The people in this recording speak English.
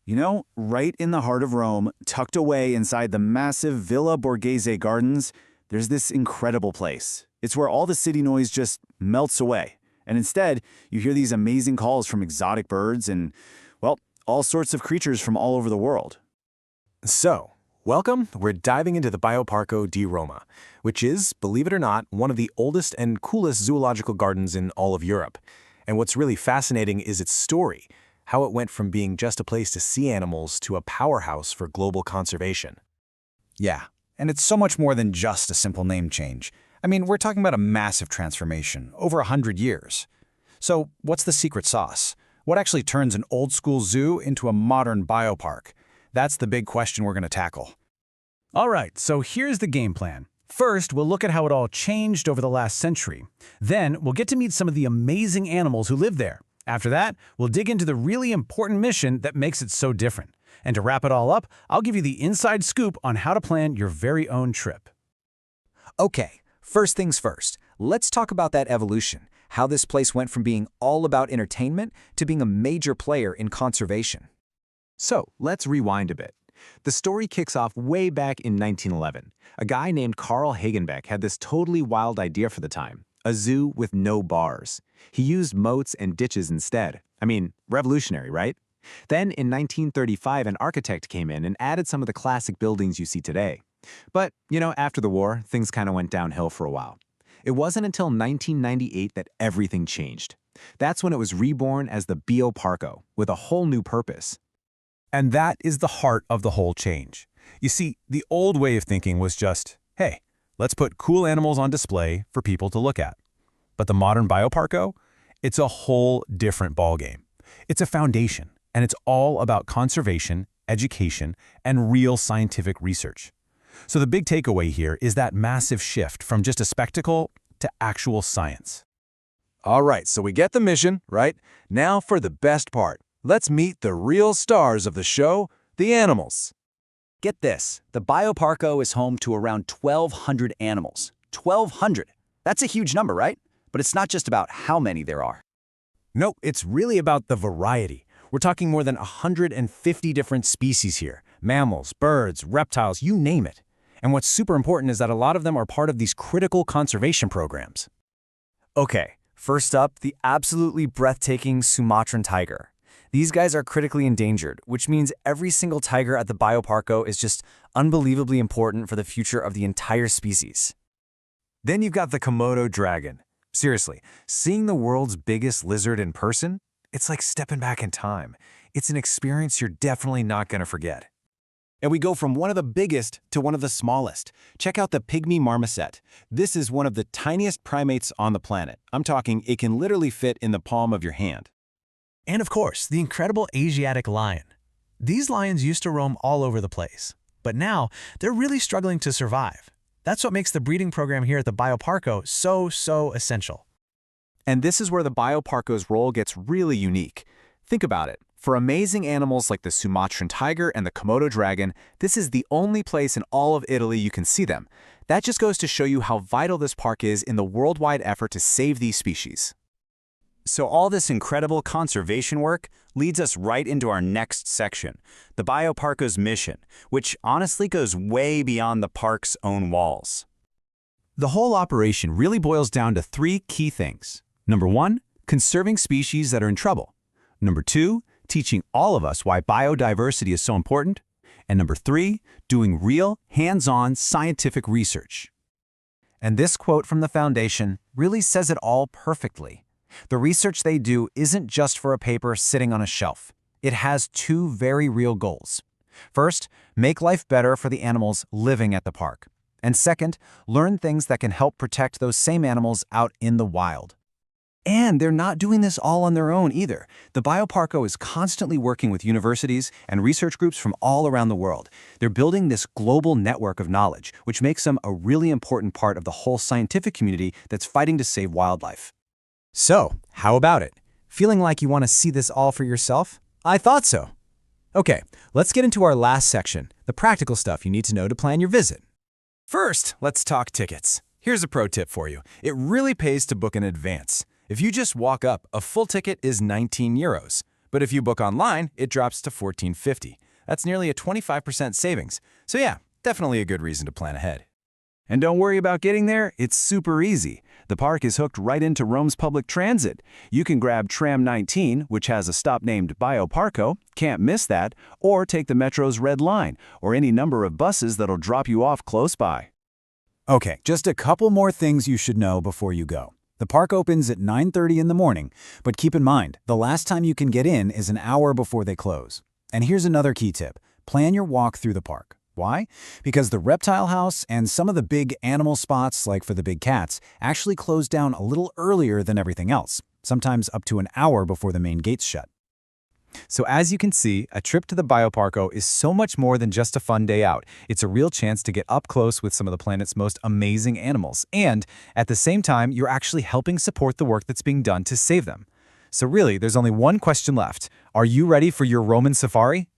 Right in the heart of Rome, tucked away inside the massive Villa Borghese gardens, there's this incredible place. It's where all the city noise just melts away. And instead, you hear these amazing calls from exotic birds and, well, all sorts of creatures from all over the world. So, welcome. We're diving into the Bioparco di Roma, which is, believe it or not, one of the oldest and coolest zoological gardens in all of Europe. And what's really fascinating is its story, how it went from being just a place to see animals to a powerhouse for global conservation. Yeah, and it's so much more than just a simple name change. I mean, we're talking about a massive transformation, over 100 years. So, what's the secret sauce? What actually turns an old-school zoo into a modern biopark? That's the big question we're going to tackle. All right, so here's the game plan. First, we'll look at how it all changed over the last century. Then, we'll get to meet some of the amazing animals who live there. After that, we'll dig into the really important mission that makes it so different. And to wrap it all up, I'll give you the inside scoop on how to plan your very own trip. Okay, first things first. Let's talk about that evolution, how this place went from being all about entertainment to being a major player in conservation. So, let's rewind a bit. The story kicks off way back in 1911. A guy named Carl Hagenbeck had this totally wild idea for the time, a zoo with no bars. He used moats and ditches instead. I mean, revolutionary, right? Then in 1935, an architect came in and added some of the classic buildings you see today. But, after the war, things kind of went downhill for a while. It wasn't until 1998 that everything changed. That's when it was reborn as the Bioparco, with a whole new purpose. And that is the heart of the whole change. You see, the old way of thinking was just, hey, let's put cool animals on display for people to look at. But the modern Bioparco, it's a whole different ballgame. It's a foundation, and it's all about conservation, education, and real scientific research. So the big takeaway here is that massive shift from just a spectacle to actual science. All right, so we get the mission, right? Now for the best part. Let's meet the real stars of the show, the animals. Get this, the Bioparco is home to around 1,200 animals. 1,200! That's a huge number, right? But it's not just about how many there are. Nope, it's really about the variety. We're talking more than 150 different species here. Mammals, birds, reptiles, you name it. And what's super important is that a lot of them are part of these critical conservation programs. Okay, first up, the absolutely breathtaking Sumatran tiger. These guys are critically endangered, which means every single tiger at the Bioparco is just unbelievably important for the future of the entire species. Then you've got the Komodo dragon. Seriously, seeing the world's biggest lizard in person, it's like stepping back in time. It's an experience you're definitely not going to forget. And we go from one of the biggest to one of the smallest. Check out the pygmy marmoset. This is one of the tiniest primates on the planet. I'm talking it can literally fit in the palm of your hand. And of course, the incredible Asiatic lion. These lions used to roam all over the place, but now they're really struggling to survive. That's what makes the breeding program here at the Bioparco so essential. And this is where the Bioparco's role gets really unique. Think about it. For amazing animals like the Sumatran tiger and the Komodo dragon, this is the only place in all of Italy you can see them. That just goes to show you how vital this park is in the worldwide effort to save these species. So all this incredible conservation work leads us right into our next section, the Bioparco's mission, which honestly goes way beyond the park's own walls. The whole operation really boils down to three key things. Number one, conserving species that are in trouble. Number two, teaching all of us why biodiversity is so important. And number three, doing real, hands-on scientific research. And this quote from the foundation really says it all perfectly. The research they do isn't just for a paper sitting on a shelf. It has two very real goals. First, make life better for the animals living at the park. And second, learn things that can help protect those same animals out in the wild. And they're not doing this all on their own either. The Bioparco is constantly working with universities and research groups from all around the world. They're building this global network of knowledge, which makes them a really important part of the whole scientific community that's fighting to save wildlife. So, how about it? Feeling like you want to see this all for yourself? I thought so. Okay, let's get into our last section, the practical stuff you need to know to plan your visit. First, let's talk tickets. Here's a pro tip for you. It really pays to book in advance. If you just walk up, a full ticket is 19 euros. But if you book online, it drops to $14.50. That's nearly a 25% savings. So yeah, definitely a good reason to plan ahead. And don't worry about getting there, it's super easy. The park is hooked right into Rome's public transit. You can grab Tram 19, which has a stop named Bioparco, can't miss that, or take the Metro's Red Line, or any number of buses that'll drop you off close by. Okay, just a couple more things you should know before you go. The park opens at 9:30 in the morning, but keep in mind, the last time you can get in is an hour before they close. And here's another key tip. Plan your walk through the park. Why? Because the Reptile House and some of the big animal spots, like for the big cats, actually close down a little earlier than everything else, sometimes up to an hour before the main gates shut. So as you can see, a trip to the Bioparco is so much more than just a fun day out. It's a real chance to get up close with some of the planet's most amazing animals. And at the same time, you're actually helping support the work that's being done to save them. So really, there's only one question left. Are you ready for your Roman safari?